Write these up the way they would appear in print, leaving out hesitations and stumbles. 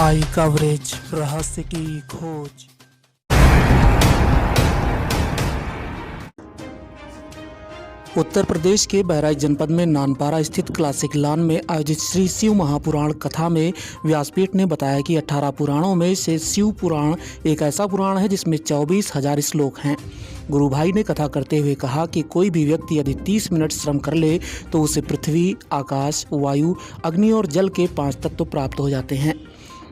आई coverage रहस्य की खोज। उत्तर प्रदेश के बहराइच जनपद में नानपारा स्थित क्लासिक लॉन में आयोजित श्री शिव महापुराण कथा में व्यासपीठ ने बताया कि 18 पुराणों में से शिव पुराण एक ऐसा पुराण है जिसमें 24,000 श्लोक हैं। गुरु भाई ने कथा करते हुए कहा कि कोई भी व्यक्ति यदि 30 मिनट श्रम कर ले तो उसे पृथ्वी, आकाश, वायु, अग्नि और जल के 5 तत्व प्राप्त हो जाते हैं।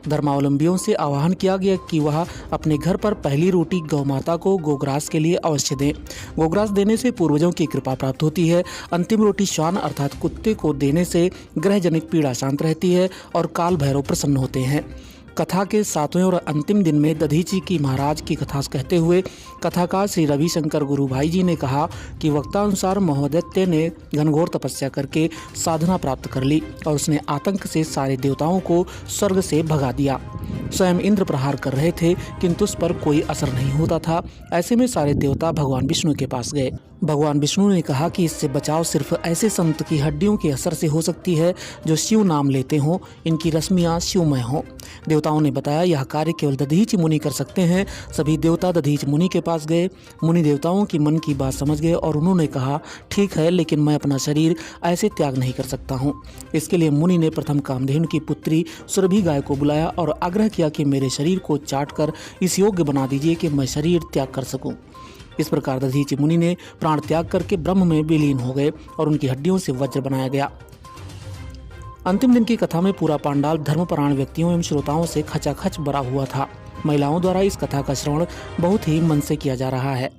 धर्मावलंबियों से आह्वान किया गया कि वह अपने घर पर पहली रोटी गौ माता को गोग्रास के लिए अवश्य दें। गोग्रास देने से पूर्वजों की कृपा प्राप्त होती है। अंतिम रोटी श्वान अर्थात कुत्ते को देने से ग्रहजनिक पीड़ा शांत रहती है और काल भैरव प्रसन्न होते हैं। कथा के 7वें और अंतिम दिन में दधीची की महाराज की कथा कहते हुए कथाकार श्री रविशंकर गुरु भाई जी ने कहा कि वक्तानुसार महोदत्य ने घनघोर तपस्या करके साधना प्राप्त कर ली और उसने आतंक से सारे देवताओं को स्वर्ग से भगा दिया। स्वयं इंद्र प्रहार कर रहे थे किंतु उस पर कोई असर नहीं होता था। ऐसे में सारे देवता भगवान विष्णु के पास गए। भगवान विष्णु ने कहा कि इससे बचाव सिर्फ ऐसे संत की हड्डियों के असर से हो सकती है जो शिव नाम लेते हों, इनकी रश्मियाँ शिवमय हों। देवताओं ने बताया यह कार्य केवल दधीच मुनि कर सकते हैं। सभी देवता दधीच मुनि के पास गए। मुनि देवताओं की मन की बात समझ गए और उन्होंने कहा ठीक है, लेकिन मैं अपना शरीर ऐसे त्याग नहीं कर सकता हूँ। इसके लिए मुनि ने प्रथम कामधेनु की पुत्री सुरभि गाय को बुलाया और आग्रह किया कि मेरे शरीर को चाट कर इस योग्य बना दीजिए कि मैं शरीर त्याग कर सकूं। इस प्रकार दधीचि मुनि ने प्राण त्याग करके ब्रह्म में विलीन हो गए और उनकी हड्डियों से वज्र बनाया गया। अंतिम दिन की कथा में पूरा पांडाल धर्मपरायण व्यक्तियों एवं श्रोताओं से खचाखच भरा हुआ था। महिलाओं द्वारा इस कथा का श्रवण बहुत ही मन से किया जा रहा है।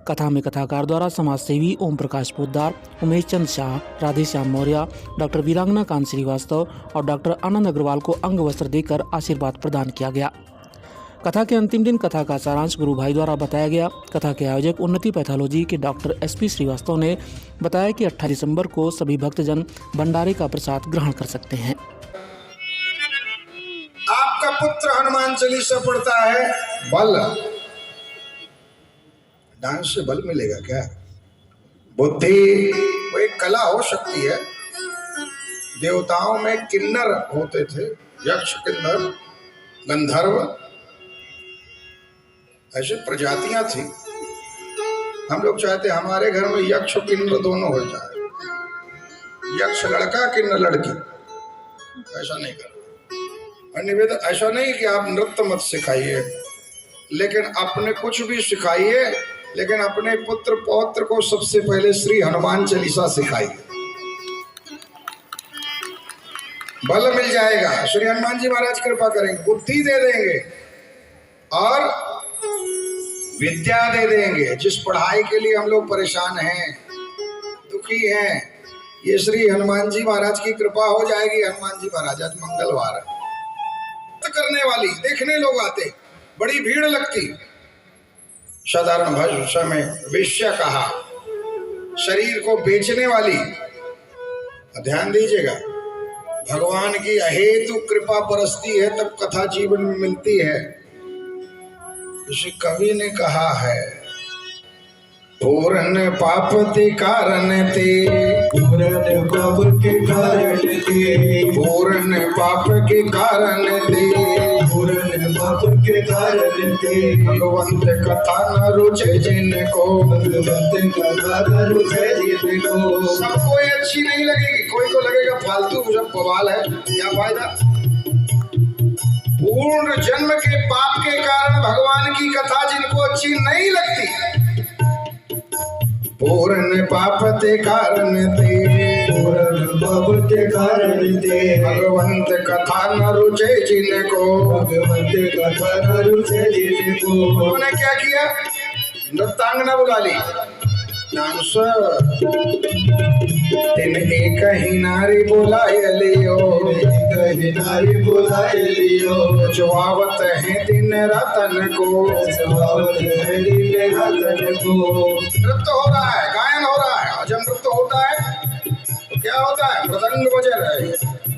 कथा में कथाकार द्वारा समाजसेवी ओम प्रकाश पोद्दार, उमेश चंद शाह, राधेश्याम मौर्य, डॉक्टर वीरांगना कांत श्रीवास्तव और डॉक्टर आनंद अग्रवाल को अंग वस्त्र देकर आशीर्वाद प्रदान किया गया। कथा के अंतिम दिन कथा का सारांश गुरु भाई द्वारा बताया गया। कथा के आयोजक उन्नति पैथोलॉजी के डॉक्टर SP श्रीवास्तव ने बताया कि 18 दिसंबर को सभी भक्तजन भंडारे का प्रसाद ग्रहण कर सकते हैं। आपका पुत्र हनुमान चालीसा पढ़ता है, बल डांस से बल मिलेगा क्या? बुद्धि वो एक कला हो सकती है। देवताओं में किन्नर होते थे, यक्ष, किन्नर, गंधर्व, ऐसी प्रजातियां थी। हम लोग चाहते हमारे घर में यक्ष किन्नर दोनों हो जाए, यक्ष लड़का किन्नर लड़की। ऐसा नहीं करना। और निवेदन ऐसा नहीं कि आप नृत्य मत सिखाइए, लेकिन अपने कुछ भी सिखाइए, लेकिन अपने पुत्र पौत्र को सबसे पहले श्री हनुमान चालीसा सिखाइए। बल मिल जाएगा, श्री हनुमान जी महाराज कृपा करेंगे, बुद्धि दे देंगे और विद्या दे देंगे। जिस पढ़ाई के लिए हम लोग परेशान हैं, दुखी हैं, ये श्री हनुमान जी महाराज की कृपा हो जाएगी। हनुमान जी महाराज आज मंगलवार है, करने वाली देखने लोग आते, बड़ी भीड़ लगती। साधारण भाषा में वेश्या कहा, शरीर को बेचने वाली। ध्यान दीजिएगा, भगवान की अहेतु कृपा बरसती है तब कथा जीवन में मिलती है। इसी कवि ने कहा है, पूर्ण पाप के कारण ते, पूर्ण पाप के कारण ते, पूर्ण पाप के कारण ते, पूर्ण पाप के कारण ते, भगवंत कथा न रुचे जिनको, भगवंत कथा न रुचे जिनको। सबको अच्छी नहीं लगेगी, कोई को लगेगा फालतू, सब बवाल है, क्या फायदा। पूर्ण जन्म के पाप के कारण भगवान की कथा जिनको अच्छी नहीं लगती, पूर्ण पाप के कारण ते, पूर्ण पाप के कारण ते, भगवंत कथा न रुचे जिनको, भगवंत कथा न रुचे जिनको। उन्होंने क्या किया? नृत्यांगना बुला ली, डांसर। दिन एक ही नारी बुलाए लियो, एक ही नारी बुलाए लियो, जवावत है दिन रतन को, जवावत है दिन रतन को। नृत्य हो रहा है, गायन हो रहा है। जब नृत्य होता है तो क्या होता है? मृदंग बज रहा है,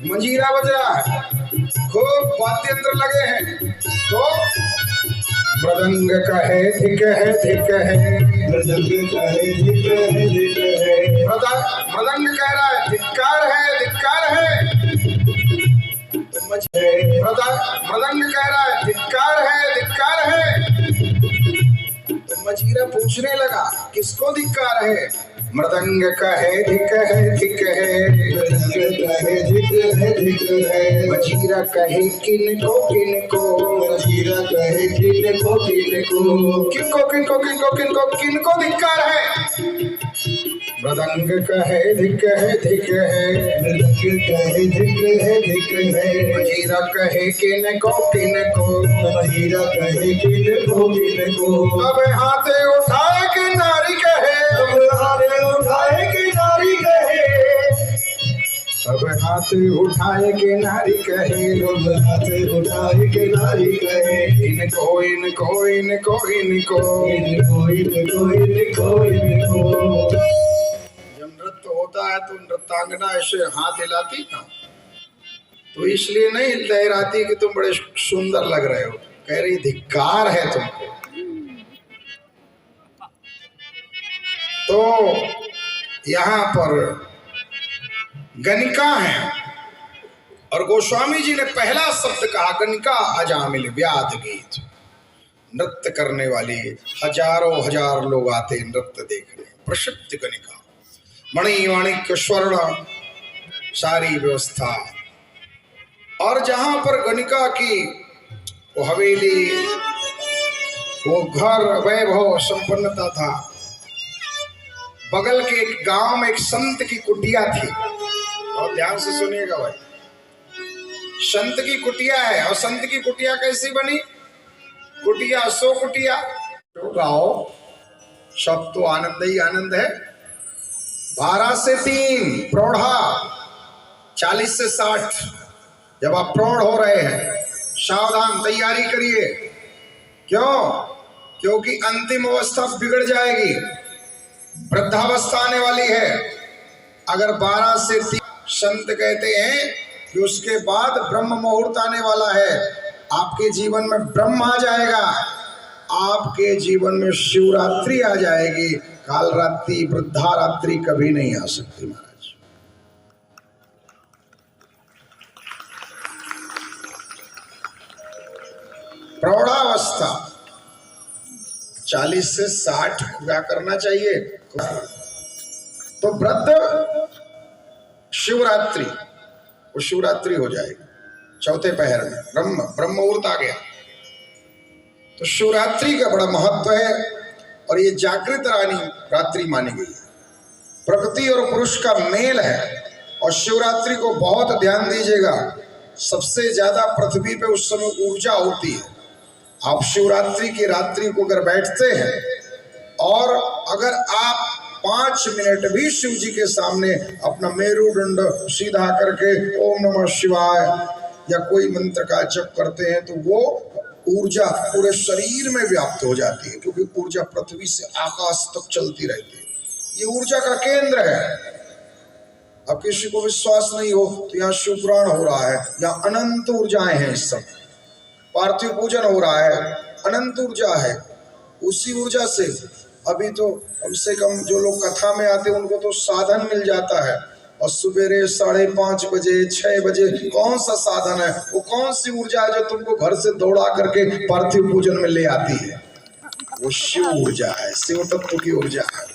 मंजीरा बज रहा है, खूब वाद्य यंत्र लगे हैं। तो मृदंग कहे धिक है, धिक है, मृदंग कहे धिक है, धिक है। मृदंग कह रहा है धिक्कार है, धिक्कार है। मृदंग कह रहा है धिक्कार है, धिक्कार है। तो मजीरा पूछने लगा किसको धिक्कार है? मृदंग कहे धिक है, धिक है। मृदंग कहे धिक है, धिक है। मजीरा कहे किनको, किनको। मजीरा कहे किनको, किनको। किनको, किनको, किनको, किनको, किनको धिक्कार है? मृदंग कहे धिक है, धिक है। मृदंग कहे धिक है, धिक है। मजीरा कहे किनको, किनको। मजीरा कहे किनको, किनको। अब हाथ उठाए कि नारी कहे, अब हाथ उठाए कि नारी कहे। अब हाथ उठाए के नारी कहे, अब हाथ उठाए के नारी कहे। इनको, इनको, इनको, इनको, इनको, इनको, इनको, इनको। जब नृत्य होता है तो नृत्यांगना ऐसे हाथ हिलाती ना, तो इसलिए नहीं लहराती कि तुम बड़े सुंदर लग रहे हो, कह रही धिक्कार है तुमको। तो यहाँ पर गणिका है और गोस्वामी जी ने पहला शब्द कहा गणिका अजामिल व्याध गीत। नृत्य करने वाली हजारों हजार लोग आते नृत्य देखने, प्रसिद्ध गणिका, मणि माणिक्य स्वर्ण सारी व्यवस्था। और जहां पर गणिका की वो हवेली, वो घर वैभव संपन्नता था, बगल के एक गांव में एक संत की कुटिया थी। और ध्यान से सुनिएगा भाई, संत की कुटिया है। और संत की कुटिया कैसी बनी? कुटिया सो कुटिया गाओ, सब तो आनंद ही आनंद है। 12 से 3 प्रौढ़ा, 40 से 60। जब आप प्रौढ़ हो रहे हैं सावधान, तैयारी करिए। क्यों? क्योंकि अंतिम अवस्था बिगड़ जाएगी, वृद्धावस्था आने वाली है। अगर 12 से 3, संत कहते हैं कि उसके बाद ब्रह्म मुहूर्त आने वाला है। आपके जीवन में ब्रह्म आ जाएगा, आपके जीवन में शिवरात्रि आ जाएगी। काल रात्रि, वृद्धा रात्रि कभी नहीं आ सकती महाराज। प्रौढ़ावस्था 40 से 60 क्या करना चाहिए? तो वृद्ध शिवरात्रि, वो शिवरात्रि हो जाएगी चौथे पहर में, ब्रह्म मुहूर्त आ गया। तो शिवरात्रि का बड़ा महत्व है और ये जागृत रात्रि मानी गई है। प्रकृति और पुरुष का मेल है। और शिवरात्रि को बहुत ध्यान दीजिएगा, सबसे ज्यादा पृथ्वी पे उस समय ऊर्जा होती है। आप शिवरात्रि की रात्रि को अगर बैठते हैं और अगर आप 5 मिनट भी शिव जी के सामने अपना मेरुदंड सीधा करके ओम नमः शिवाय या कोई मंत्र का जप करते हैं, तो वो ऊर्जा पूरे शरीर में व्याप्त हो जाती है। क्योंकि ऊर्जा पृथ्वी से आकाश तक चलती रहती है, ये ऊर्जा का केंद्र है। अब किसी को विश्वास नहीं हो तो यहाँ शिव पुराण हो रहा है, यहाँ अनंत ऊर्जाएं हैं। इस सब पार्थिव पूजन हो रहा है, अनंत ऊर्जा है। उसी ऊर्जा से अभी तो कम से कम जो लोग कथा में आते हैं उनको तो साधन मिल जाता है। और सवेरे 5:30 बजे 6 बजे कौन सा साधन है? वो कौन सी ऊर्जा है जो तुमको घर से दौड़ा करके पार्थिव पूजन में ले आती है? वो शिव ऊर्जा है, शिव तत्व की ऊर्जा है।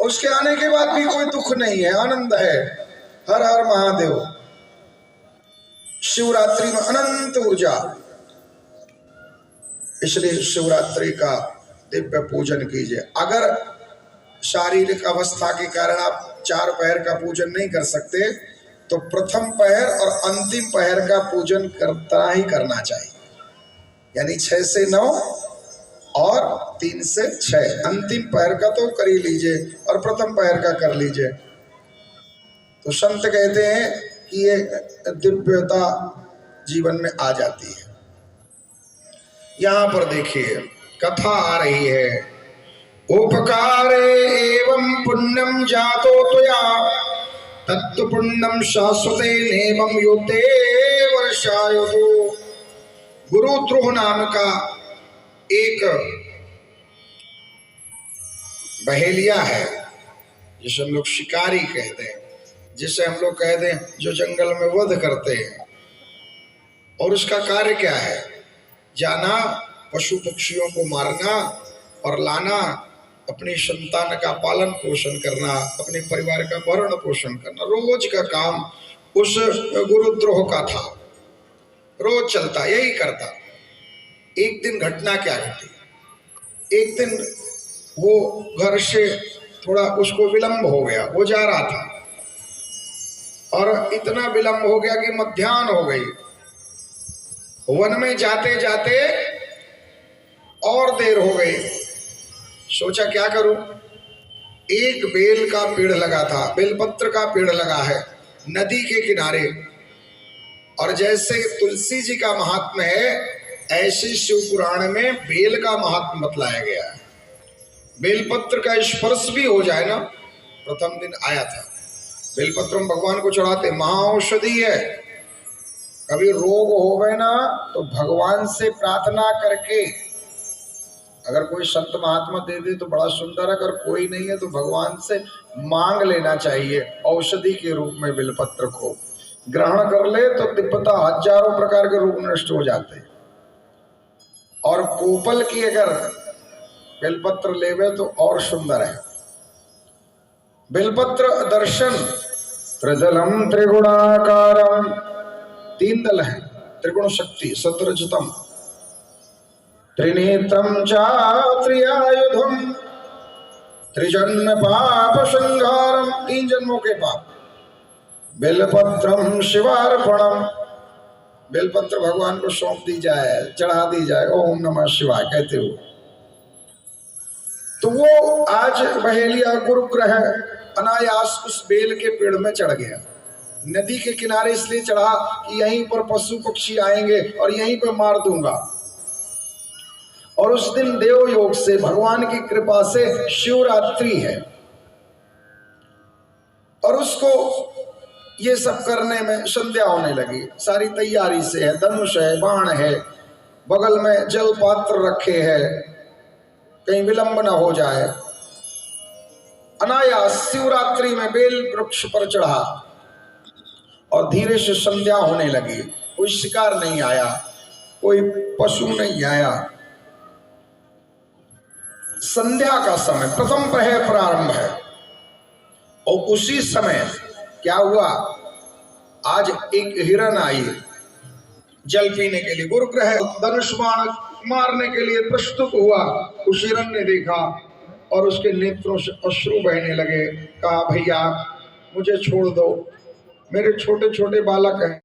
और उसके आने के बाद भी कोई दुख नहीं है, आनंद है। हर हर महादेव। शिवरात्रि में अनंत ऊर्जा, इसलिए शिवरात्रि का दिव्य पूजन कीजिए। अगर शारीरिक अवस्था के कारण आप 4 पहर का पूजन नहीं कर सकते तो प्रथम पहर और अंतिम पहर का पूजन करता ही करना चाहिए। यानी 6 से 9 और 3 से 6। अंतिम पहर का तो कर ही लीजिए और प्रथम पहर का कर लीजिए। तो संत कहते हैं कि ये दिव्यता जीवन में आ जाती है। यहाँ पर देखिए कथा आ रही है। उपकारे एवं पुण्यम जातो त्वया तत्तु पुण्यम शाश्वते नेमं युते वर्षायुतो। गुरुद्रोह नाम का एक बहेलिया है जिसे हम लोग शिकारी कहते हैं, जिसे हम लोग कहते हैं जो जंगल में वध करते हैं। और उसका कार्य क्या है? जाना, पशु पक्षियों को मारना और लाना, अपनी संतान का पालन पोषण करना, अपने परिवार का भरण पोषण करना, रोज का काम उस गुरुद्रोह का था, रोज चलता, यही करता। एक दिन घटना क्या घटी? एक दिन वो घर से थोड़ा उसको विलंब हो गया, वो जा रहा था और इतना विलंब हो गया कि मध्याह्न हो गई। वन में जाते जाते और देर हो गई। सोचा क्या करूं? एक बेल का पेड़ लगा था, बेलपत्र का पेड़ लगा है नदी के किनारे, और जैसे तुलसी जी का महात्म्य है ऐसे शिव पुराण में बेल का महात्म्य बतलाया गया है। बेलपत्र का स्पर्श भी हो जाए ना, प्रथम दिन आया था, बेलपत्र हम भगवान को चढ़ाते, महाऔषधि है। कभी रोग हो गए ना तो भगवान से प्रार्थना करके, अगर कोई संत महात्मा दे दे तो बड़ा सुंदर है, अगर कोई नहीं है तो भगवान से मांग लेना चाहिए। औषधि के रूप में बेलपत्र को ग्रहण कर ले तो तिब्बता हजारों प्रकार के रोग नष्ट हो जाते। और कोपल की अगर बेलपत्र लेवे तो और सुंदर है। बेलपत्र दर्शन, त्रिदलम त्रिगुणाकारम, 3 दल है, त्रिगुण शक्ति सतरजतम, त्रिनेत्रम चा त्रियायुधम, त्रिजन्म पाप संहारम, 3 जन्मों के पाप। बेलपत्रम शिवार्पणम, बेलपत्र भगवान को सौंप दी जाए, चढ़ा दी जाए, ओम नमः शिवाय कहते हुए। तो वो आज बहेलिया गुरुग्रह अनायास उस बेल के पेड़ में चढ़ गया। नदी के किनारे इसलिए चढ़ा कि यहीं पर पशु पक्षी आएंगे और यहीं पर मार दूंगा। और उस दिन देव योग से, भगवान की कृपा से शिवरात्रि है, और उसको ये सब करने में संध्या होने लगी। सारी तैयारी से है, धनुष है, बाण है, बगल में जल पात्र रखे हैं, कहीं विलंब न हो जाए। अनायास शिवरात्रि में बेल वृक्ष पर चढ़ा और धीरे से संध्या होने लगी। कोई शिकार नहीं आया, कोई पशु नहीं आया। संध्या का समय, प्रथम प्रहर प्रारंभ है, और उसी समय क्या हुआ? आज एक हिरण आई जल पीने के लिए, गुरुग्रह धनुष बाण मारने के लिए प्रस्तुत हुआ। उस हिरण ने देखा और उसके नेत्रों से अश्रु बहने लगे। कहा, भैया मुझे छोड़ दो, मेरे छोटे छोटे बालक हैं।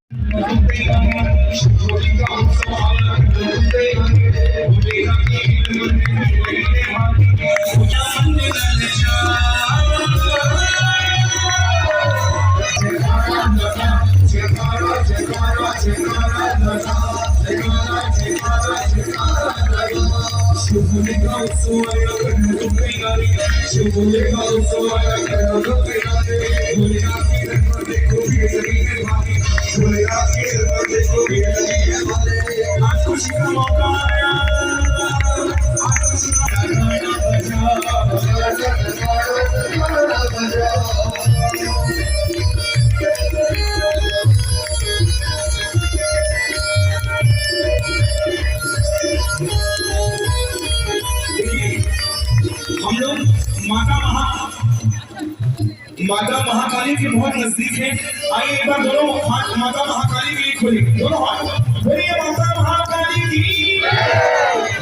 माता महाकाली के बहुत नजदीक है। आइए एक बार दोनों हाथ माता महाकाली के लिए खोलिए, दोनों हाथ बोलिए, माता महाकाली की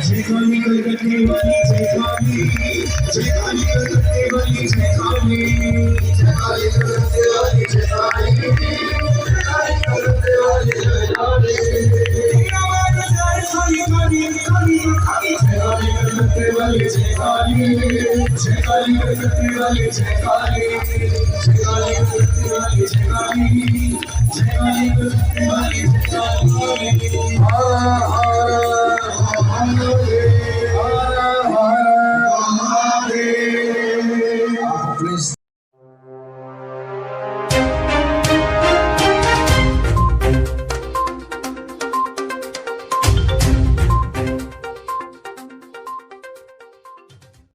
जय। काली कलकत्ते वाली जय काली, जय काली कलकत्ते वाली जय काली, जय काली कलकत्ते वाली जय काली, जय काली कलकत्ते वाली जय काली। काली काली काली काली जय काली कलकत्ते वाली जय काली, जय काली कलकत्ते वाली जय काली, जय काली कलकत्ते वाली जय काली, जय काली कलकत्ते वाली जय काली। हर हर महादेव।